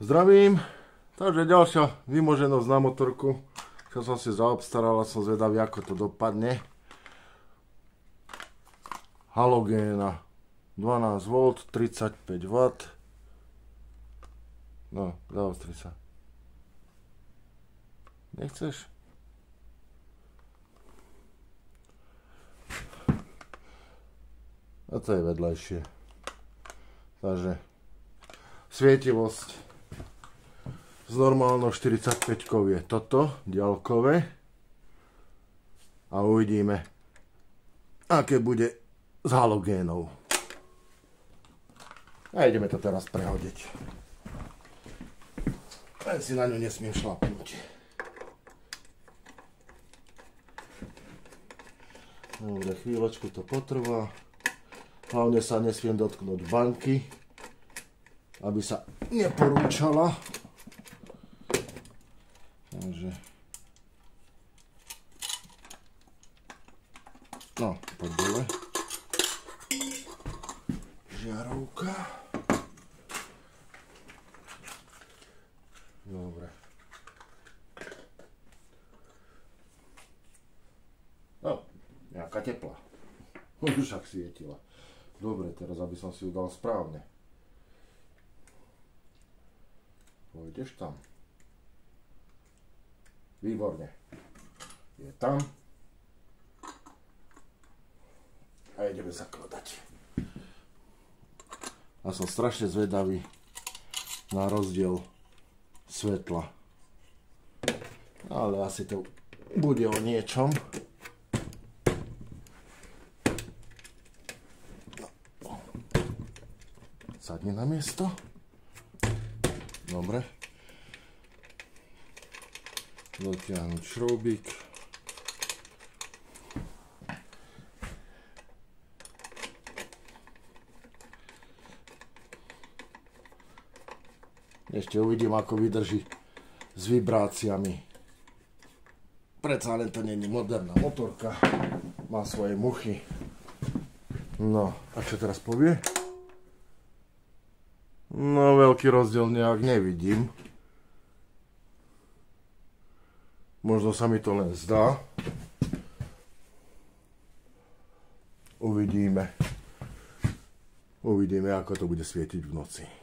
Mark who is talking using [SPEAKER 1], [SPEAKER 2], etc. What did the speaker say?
[SPEAKER 1] Zdravím, takže ďalšia vymoženosť na motorku, čo som si zaobstaral a som zvedavý, ako to dopadne. Halogéna 12V, 35W. No, zaostri sa. Nechceš? A to je vedľajšie. Takže svietivosť s normálnou 45-kou je toto, diaľkové. A uvidíme, aké bude s halogénou. A ideme to teraz prehodiť. Len si na ňu nesmiem šlapnúť. Dobre, chvíľočku to potrvá. Hlavne sa nesmiem dotknúť banky, aby sa neporúčala. Takže... No, poď dole. Žiarovka. Dobre. No, nejaká teplá. Už však svietila. Dobre, teraz aby som si ju dal správne. Pôjdeš tam. Výborne. Je tam. A ideme zakladať. A som strašne zvedavý na rozdiel svetla. Ale asi to bude o niečom. Sadni na miesto. Dobre. Dotiahnuť šroubík. Ešte uvidím, ako vydrží s vibráciami. Predsa len to nie je moderná motorka. Má svoje muchy. No, a čo teraz povie? No, veľký rozdiel nejak nevidím. Možno sa mi to len zdá. Uvidíme. Uvidíme, ako to bude svietiť v noci.